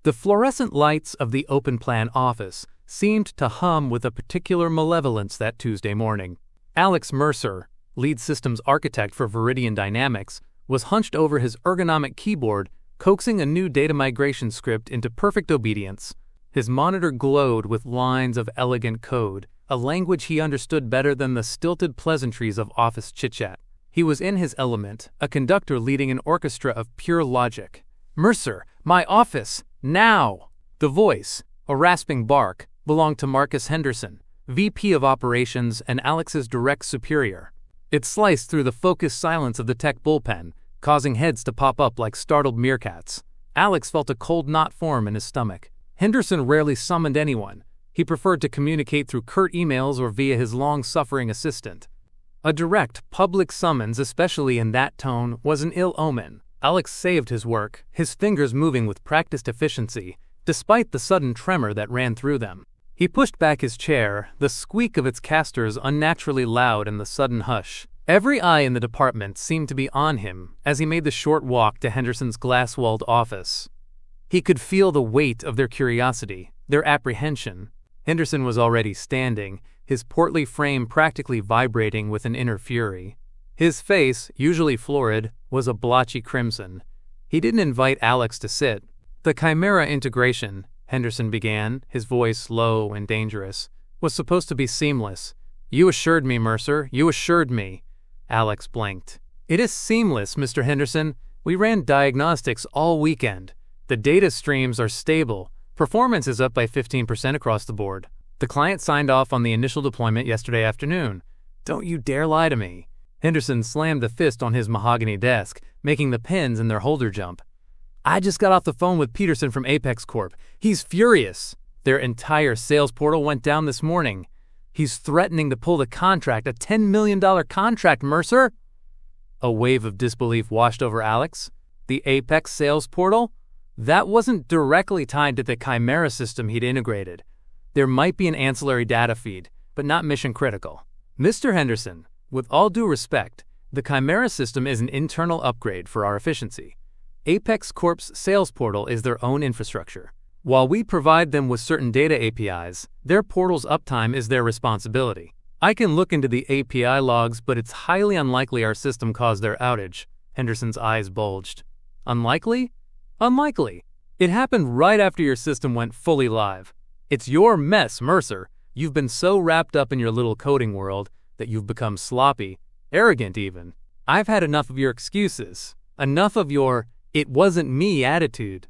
The fluorescent lights of the open-plan office seemed to hum with a particular malevolence that Tuesday morning. Alex Mercer, lead systems architect for Viridian Dynamics, was hunched over his ergonomic keyboard, coaxing a new data migration script into perfect obedience. His monitor glowed with lines of elegant code, a language he understood better than the stilted pleasantries of office chit-chat. He was in his element, a conductor leading an orchestra of pure logic. "Mercer, my office, now!" The voice, a rasping bark, belonged to Marcus Henderson, VP of Operations and Alex's direct superior. It sliced through the focused silence of the tech bullpen, causing heads to pop up like startled meerkats. Alex felt a cold knot form in his stomach. Henderson rarely summoned anyone. He preferred to communicate through curt emails or via his long-suffering assistant. A direct, public summons, especially in that tone, was an ill omen. Alex saved his work, his fingers moving with practiced efficiency, despite the sudden tremor that ran through them. He pushed back his chair, the squeak of its casters unnaturally loud in the sudden hush. Every eye in the department seemed to be on him as he made the short walk to Henderson's glass-walled office. He could feel the weight of their curiosity, their apprehension. Henderson was already standing, his portly frame practically vibrating with an inner fury. His face, usually florid, was a blotchy crimson. He didn't invite Alex to sit. "The Chimera integration," Henderson began, his voice low and dangerous, "was supposed to be seamless. You assured me, Mercer, you assured me." Alex blinked. "It is seamless, Mr. Henderson. We ran diagnostics all weekend. The data streams are stable. Performance is up by 15% across the board. The client signed off on the initial deployment yesterday afternoon. Don't you dare lie to me." Henderson slammed a fist on his mahogany desk, making the pens in their holder jump. "I just got off the phone with Peterson from Apex Corp. He's furious. Their entire sales portal went down this morning. He's threatening to pull the contract, a $10 million contract, Mercer." A wave of disbelief washed over Alex. The Apex sales portal? That wasn't directly tied to the Chimera system he'd integrated. There might be an ancillary data feed, but not mission critical. "Mr. Henderson, with all due respect, the Chimera system is an internal upgrade for our efficiency. Apex Corp's sales portal is their own infrastructure. While we provide them with certain data APIs, their portal's uptime is their responsibility. I can look into the API logs, but it's highly unlikely our system caused their outage." Henderson's eyes bulged. "Unlikely? Unlikely. It happened right after your system went fully live. It's your mess, Mercer. You've been so wrapped up in your little coding world that you've become sloppy, arrogant even. I've had enough of your excuses, enough of your 'it wasn't me' attitude."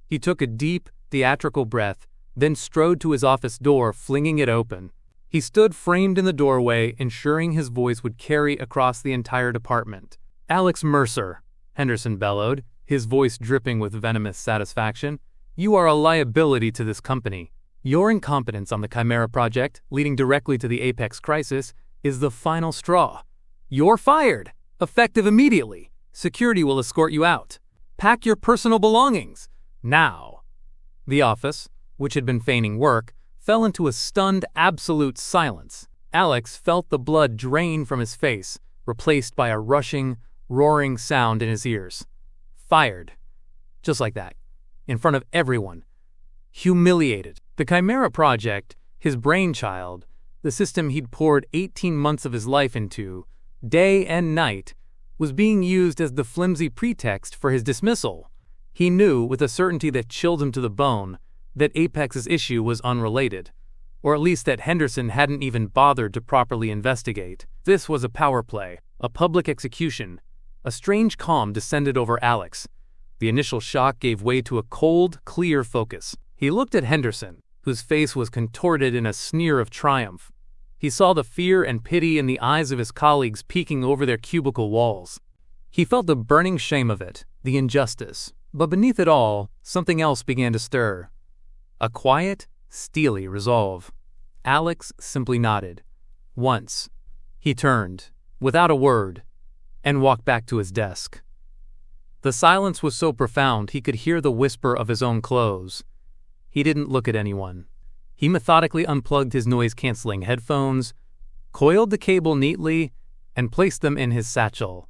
He took a deep, theatrical breath, then strode to his office door, flinging it open. He stood framed in the doorway, ensuring his voice would carry across the entire department. "Alex Mercer," Henderson bellowed, his voice dripping with venomous satisfaction, "you are a liability to this company. Your incompetence on the Chimera project, leading directly to the Apex crisis, is the final straw. You're fired, effective immediately. Security will escort you out. Pack your personal belongings, now." The office, which had been feigning work, fell into a stunned, absolute silence. Alex felt the blood drain from his face, replaced by a rushing, roaring sound in his ears. Fired. Just like that. In front of everyone. Humiliated. The Chimera project, his brainchild, the system he'd poured 18 months of his life into, day and night, was being used as the flimsy pretext for his dismissal. He knew, with a certainty that chilled him to the bone, that Apex's issue was unrelated, or at least that Henderson hadn't even bothered to properly investigate. This was a power play, a public execution. A strange calm descended over Alex. The initial shock gave way to a cold, clear focus. He looked at Henderson, whose face was contorted in a sneer of triumph. He saw the fear and pity in the eyes of his colleagues peeking over their cubicle walls. He felt the burning shame of it, the injustice. But beneath it all, something else began to stir. A quiet, steely resolve. Alex simply nodded. Once. He turned, without a word, and walked back to his desk. The silence was so profound he could hear the whisper of his own clothes. He didn't look at anyone. He methodically unplugged his noise-canceling headphones, coiled the cable neatly, and placed them in his satchel.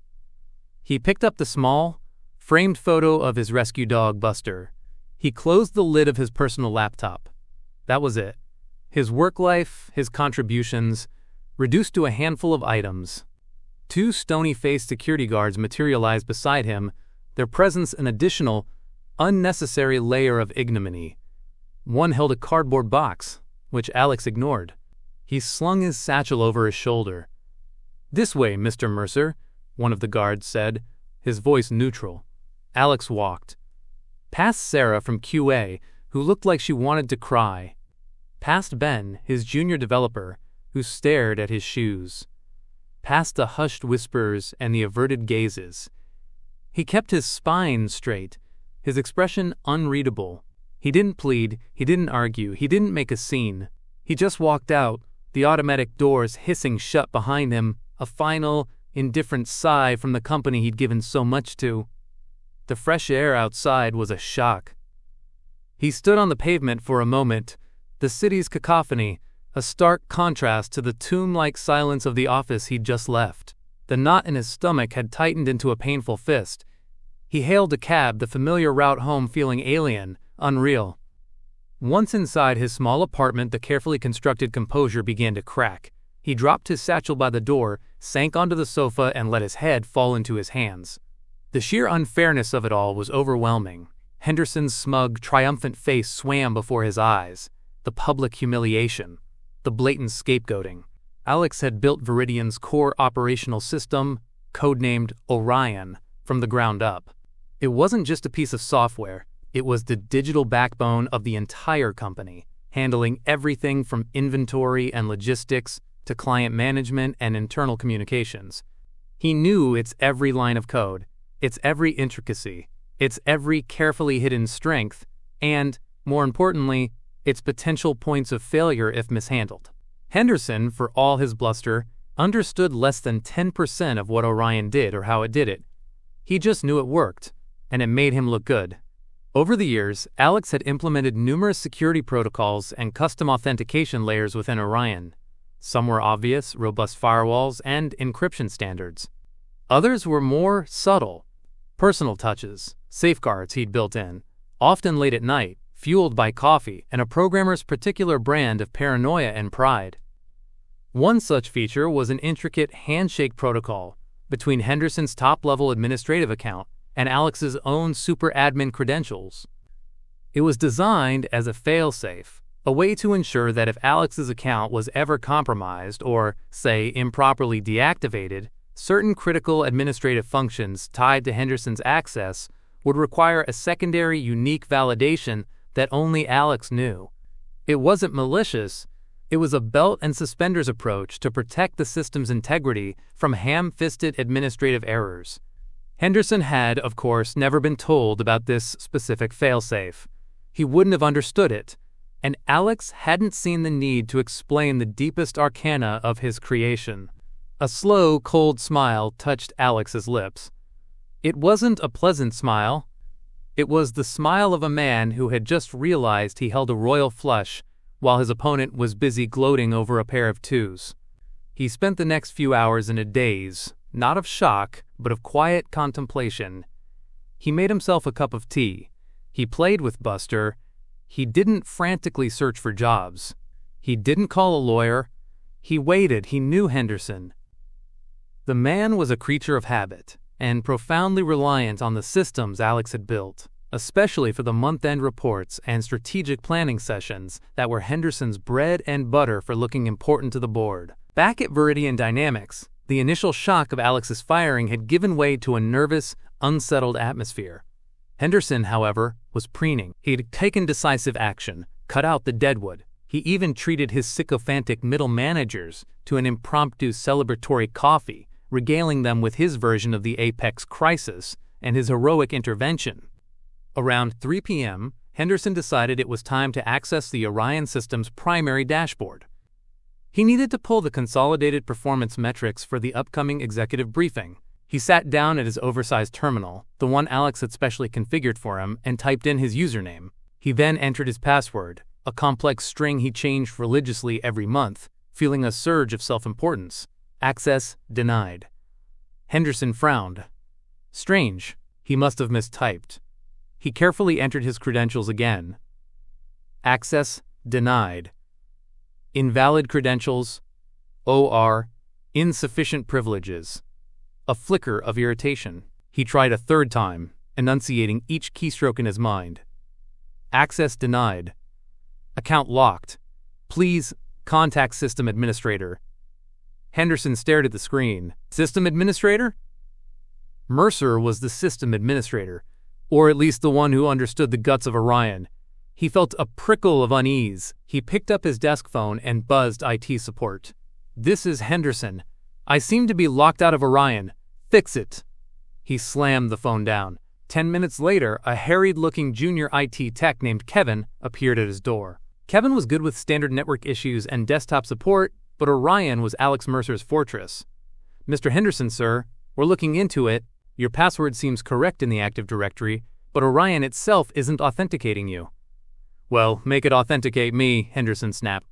He picked up the small, framed photo of his rescue dog, Buster. He closed the lid of his personal laptop. That was it. His work life, his contributions, reduced to a handful of items. Two stony-faced security guards materialized beside him, their presence an additional, unnecessary layer of ignominy. One held a cardboard box, which Alex ignored. He slung his satchel over his shoulder. "This way, Mr. Mercer," one of the guards said, his voice neutral. Alex walked. Past Sarah from QA, who looked like she wanted to cry. Past Ben, his junior developer, who stared at his shoes. Past the hushed whispers and the averted gazes. He kept his spine straight, his expression unreadable. He didn't plead, he didn't argue, he didn't make a scene. He just walked out, the automatic doors hissing shut behind him, a final, indifferent sigh from the company he'd given so much to. The fresh air outside was a shock. He stood on the pavement for a moment, the city's cacophony, a stark contrast to the tomb-like silence of the office he'd just left. The knot in his stomach had tightened into a painful fist. He hailed a cab, the familiar route home feeling alien, unreal. Once inside his small apartment, the carefully constructed composure began to crack. He dropped his satchel by the door, sank onto the sofa, and let his head fall into his hands. The sheer unfairness of it all was overwhelming. Henderson's smug, triumphant face swam before his eyes. The public humiliation. The blatant scapegoating. Alex had built Viridian's core operational system, codenamed Orion, from the ground up. It wasn't just a piece of software. It was the digital backbone of the entire company, handling everything from inventory and logistics to client management and internal communications. He knew its every line of code, its every intricacy, its every carefully hidden strength, and, more importantly, its potential points of failure if mishandled. Henderson, for all his bluster, understood less than 10% of what Orion did or how it did it. He just knew it worked, and it made him look good. Over the years, Alex had implemented numerous security protocols and custom authentication layers within Orion. Some were obvious, robust firewalls and encryption standards. Others were more subtle, personal touches, safeguards he'd built in, often late at night, fueled by coffee and a programmer's particular brand of paranoia and pride. One such feature was an intricate handshake protocol between Henderson's top-level administrative account and Alex's own super admin credentials. It was designed as a fail-safe, a way to ensure that if Alex's account was ever compromised or, say, improperly deactivated, certain critical administrative functions tied to Henderson's access would require a secondary unique validation that only Alex knew. It wasn't malicious. It was a belt and suspenders approach to protect the system's integrity from ham-fisted administrative errors. Henderson had, of course, never been told about this specific failsafe. He wouldn't have understood it, and Alex hadn't seen the need to explain the deepest arcana of his creation. A slow, cold smile touched Alex's lips. It wasn't a pleasant smile. It was the smile of a man who had just realized he held a royal flush while his opponent was busy gloating over a pair of twos. He spent the next few hours in a daze, not of shock, but of quiet contemplation. He made himself a cup of tea. He played with Buster. He didn't frantically search for jobs. He didn't call a lawyer. He waited. He knew Henderson. The man was a creature of habit and profoundly reliant on the systems Alex had built, especially for the month-end reports and strategic planning sessions that were Henderson's bread and butter for looking important to the board. Back at Viridian Dynamics, the initial shock of Alex's firing had given way to a nervous, unsettled atmosphere. Henderson, however, was preening. He'd taken decisive action, cut out the deadwood. He even treated his sycophantic middle managers to an impromptu celebratory coffee, regaling them with his version of the apex crisis and his heroic intervention. Around 3 p.m., Henderson decided it was time to access the Orion system's primary dashboard. He needed to pull the consolidated performance metrics for the upcoming executive briefing. He sat down at his oversized terminal, the one Alex had specially configured for him, and typed in his username. He then entered his password, a complex string he changed religiously every month, feeling a surge of self-importance. Access denied. Henderson frowned. Strange. He must have mistyped. He carefully entered his credentials again. Access denied. Invalid credentials. OR. Insufficient privileges. A flicker of irritation. He tried a third time, enunciating each keystroke in his mind. Access denied. Account locked. Please contact system administrator. Henderson stared at the screen. System administrator? Mercer was the system administrator, or at least the one who understood the guts of Orion. He felt a prickle of unease. He picked up his desk phone and buzzed IT support. This is Henderson. I seem to be locked out of Orion. Fix it. He slammed the phone down. 10 minutes later, a harried-looking junior IT tech named Kevin appeared at his door. Kevin was good with standard network issues and desktop support, but Orion was Alex Mercer's fortress. Mr. Henderson, sir, we're looking into it. Your password seems correct in the Active Directory, but Orion itself isn't authenticating you. Well, make it authenticate me, Henderson snapped.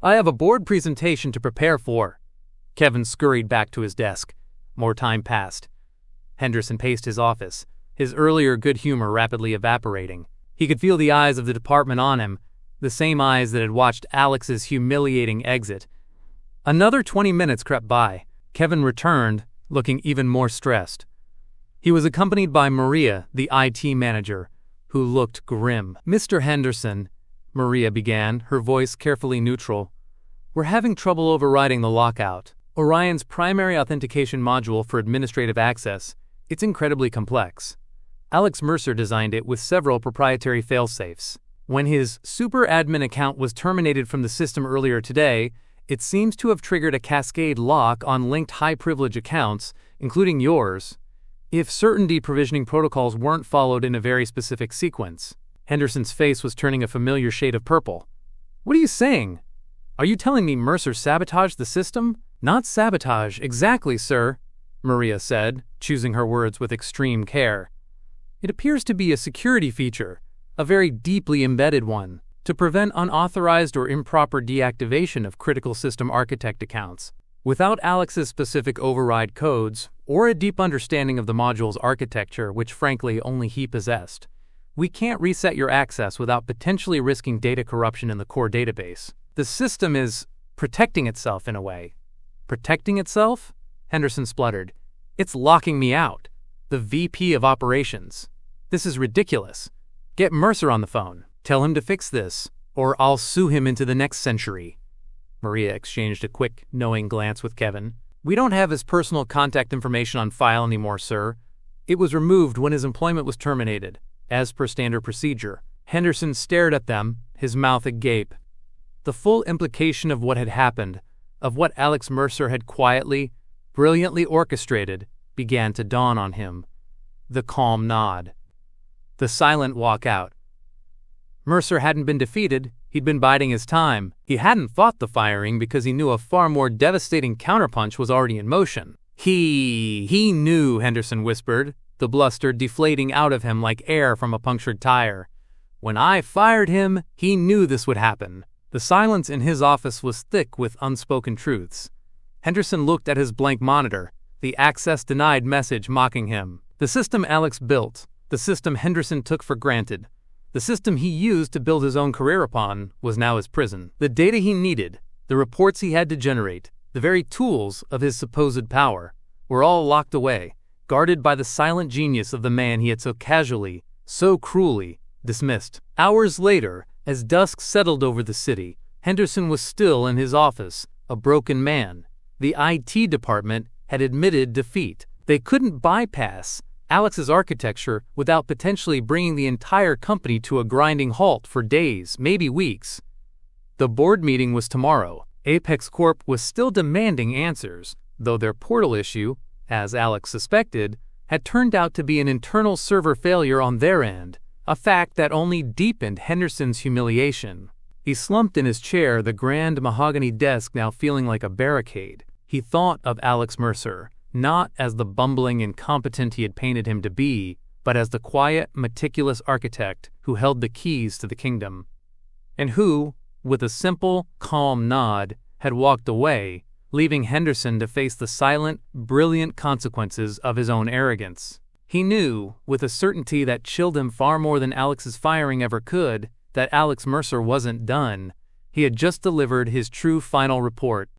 I have a board presentation to prepare for. Kevin scurried back to his desk. More time passed. Henderson paced his office, his earlier good humor rapidly evaporating. He could feel the eyes of the department on him, the same eyes that had watched Alex's humiliating exit. Another 20 minutes crept by. Kevin returned, looking even more stressed. He was accompanied by Maria, the IT manager, who looked grim. Mr. Henderson, Maria began, her voice carefully neutral. We're having trouble overriding the lockout. Orion's primary authentication module for administrative access. It's incredibly complex. Alex Mercer designed it with several proprietary failsafes. When his super admin account was terminated from the system earlier today, it seems to have triggered a cascade lock on linked high-privilege accounts, including yours, if certain deprovisioning protocols weren't followed in a very specific sequence. Henderson's face was turning a familiar shade of purple. What are you saying? Are you telling me Mercer sabotaged the system? Not sabotage, exactly, sir, Maria said, choosing her words with extreme care. It appears to be a security feature, a very deeply embedded one, to prevent unauthorized or improper deactivation of critical system architect accounts. Without Alex's specific override codes, or a deep understanding of the module's architecture, which frankly only he possessed, we can't reset your access without potentially risking data corruption in the core database. The system is protecting itself in a way. Protecting itself? Henderson spluttered. It's locking me out. The VP of Operations. This is ridiculous. Get Mercer on the phone. Tell him to fix this, or I'll sue him into the next century. Maria exchanged a quick, knowing glance with Kevin. We don't have his personal contact information on file anymore, sir. It was removed when his employment was terminated, as per standard procedure. Henderson stared at them, his mouth agape. The full implication of what had happened, of what Alex Mercer had quietly, brilliantly orchestrated, began to dawn on him. The calm nod. The silent walk out. Mercer hadn't been defeated, he'd been biding his time. He hadn't fought the firing because he knew a far more devastating counterpunch was already in motion. He knew, Henderson whispered, the bluster deflating out of him like air from a punctured tire. When I fired him, he knew this would happen. The silence in his office was thick with unspoken truths. Henderson looked at his blank monitor, the access denied message mocking him. The system Alex built, the system Henderson took for granted, the system he used to build his own career upon, was now his prison. The data he needed, the reports he had to generate, the very tools of his supposed power, were all locked away, guarded by the silent genius of the man he had so casually, so cruelly, dismissed. Hours later, as dusk settled over the city, Henderson was still in his office, a broken man. The IT department had admitted defeat. They couldn't bypass Alex's architecture without potentially bringing the entire company to a grinding halt for days, maybe weeks. The board meeting was tomorrow. Apex Corp was still demanding answers, though their portal issue, as Alex suspected, had turned out to be an internal server failure on their end, a fact that only deepened Henderson's humiliation. He slumped in his chair, the grand mahogany desk now feeling like a barricade. He thought of Alex Mercer, not as the bumbling incompetent he had painted him to be, but as the quiet, meticulous architect who held the keys to the kingdom, and who, with a simple, calm nod, had walked away, leaving Henderson to face the silent, brilliant consequences of his own arrogance. He knew, with a certainty that chilled him far more than Alex's firing ever could, that Alex Mercer wasn't done. He had just delivered his true final report.